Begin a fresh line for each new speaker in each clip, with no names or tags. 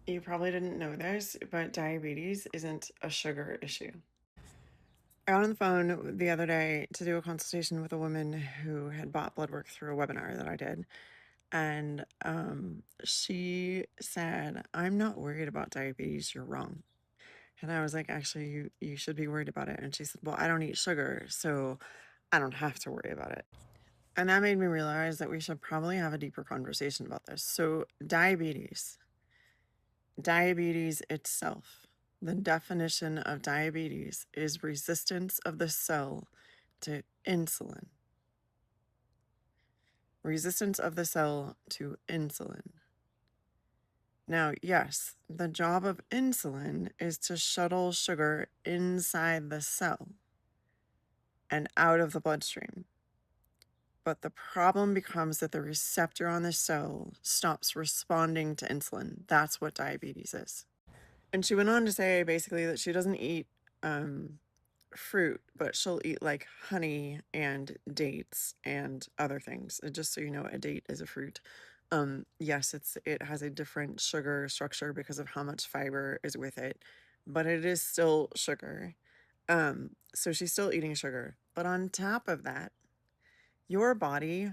You probably didn't know this, but diabetes isn't a sugar issue. I got on the phone the other day to do a consultation with a woman who had bought blood work through a webinar that I did. And she said, "I'm not worried about diabetes. You're wrong." And I was like, "Actually, you should be worried about it." And she said, "Well, I don't eat sugar, so I don't have to worry about it." And that made me realize that we should probably have a deeper conversation about this. So, diabetes itself, the definition of diabetes is resistance of the cell to insulin. Resistance of the cell to insulin. Now, yes, the job of insulin is to shuttle sugar inside the cell and out of the bloodstream. But the problem becomes that the receptor on the cell stops responding to insulin. That's what diabetes is. And she went on to say basically that she doesn't eat fruit, but she'll eat like honey and dates and other things. And just so you know, a date is a fruit. Yes, it has a different sugar structure because of how much fiber is with it, but it is still sugar. So she's still eating sugar. But on top of that, your body,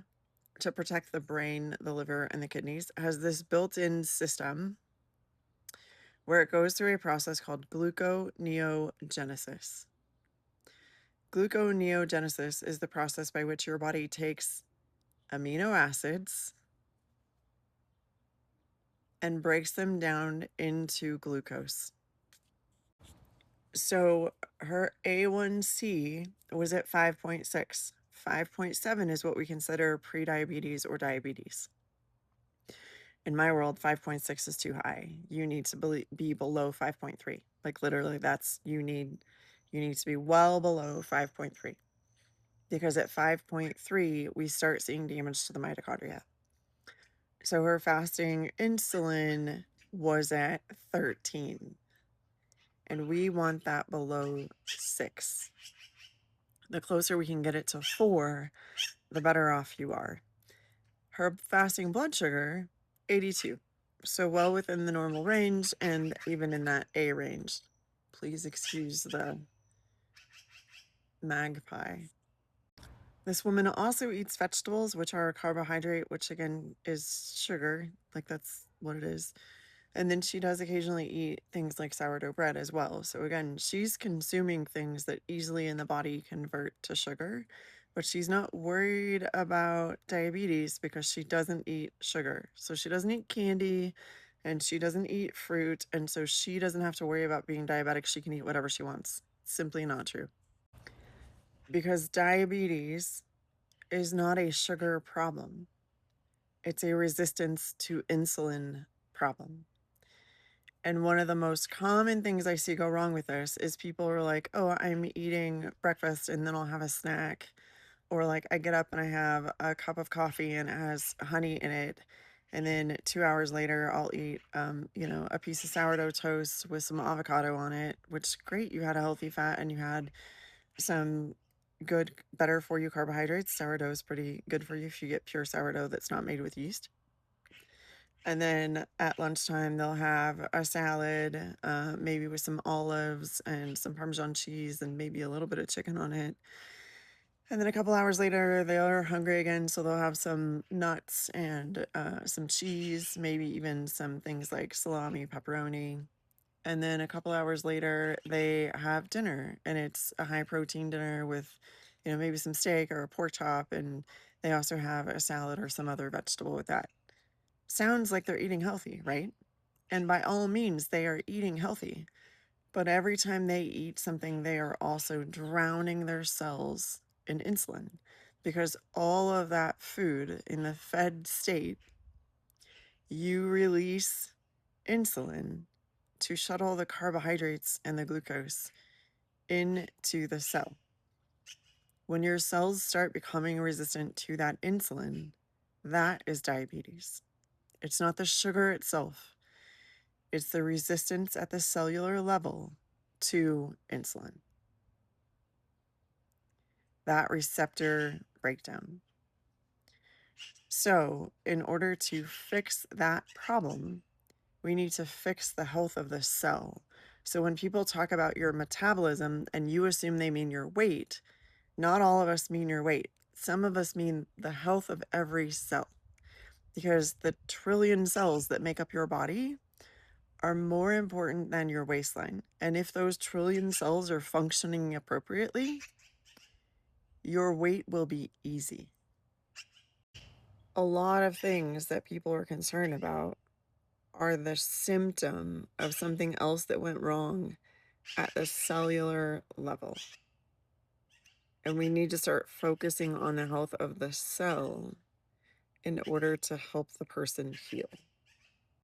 to protect the brain, the liver, and the kidneys, has this built-in system where it goes through a process called gluconeogenesis. Gluconeogenesis is the process by which your body takes amino acids and breaks them down into glucose. So her A1C was at 5.6. 5.7 is what we consider prediabetes or diabetes. In my world, 5.6 is too high. You need to be below 5.3. Like literally you need to be well below 5.3. Because at 5.3, we start seeing damage to the mitochondria. So her fasting insulin was at 13, and we want that below 6. The closer we can get it to 4, the better off you are. Her fasting blood sugar, 82. So well within the normal range and even in that A range. Please excuse the magpie. This woman also eats vegetables, which are a carbohydrate, which again is sugar. Like that's what it is. And then she does occasionally eat things like sourdough bread as well. So again, she's consuming things that easily in the body convert to sugar, but she's not worried about diabetes because she doesn't eat sugar. So she doesn't eat candy and she doesn't eat fruit. And so she doesn't have to worry about being diabetic. She can eat whatever she wants. Simply not true. Because diabetes is not a sugar problem. It's a resistance to insulin problem. And one of the most common things I see go wrong with this is people are like, "Oh, I'm eating breakfast and then I'll have a snack." Or like I get up and I have a cup of coffee and it has honey in it. And then 2 hours later, I'll eat, a piece of sourdough toast with some avocado on it, which great. You had a healthy fat and you had some good, better for you carbohydrates. Sourdough is pretty good for you if you get pure sourdough that's not made with yeast. And then at lunchtime, they'll have a salad, maybe with some olives and some Parmesan cheese and maybe a little bit of chicken on it. And then a couple hours later, they are hungry again, so they'll have some nuts and some cheese, maybe even some things like salami, pepperoni. And then a couple hours later, they have dinner, and it's a high protein dinner with, maybe some steak or a pork chop, and they also have a salad or some other vegetable with that. Sounds like they're eating healthy, right? And by all means, they are eating healthy. But every time they eat something, they are also drowning their cells in insulin because all of that food in the fed state, you release insulin to shuttle the carbohydrates and the glucose into the cell. When your cells start becoming resistant to that insulin, that is diabetes. It's not the sugar itself. It's the resistance at the cellular level to insulin. That receptor breakdown. So, in order to fix that problem, We need to fix the health of the cell. So when people talk about your metabolism and you assume they mean your weight, not all of us mean your weight. Some of us mean the health of every cell, because the trillion cells that make up your body are more important than your waistline. And if those trillion cells are functioning appropriately, your weight will be easy. A lot of things that people are concerned about are the symptom of something else that went wrong at the cellular level. And we need to start focusing on the health of the cell in order to help the person heal.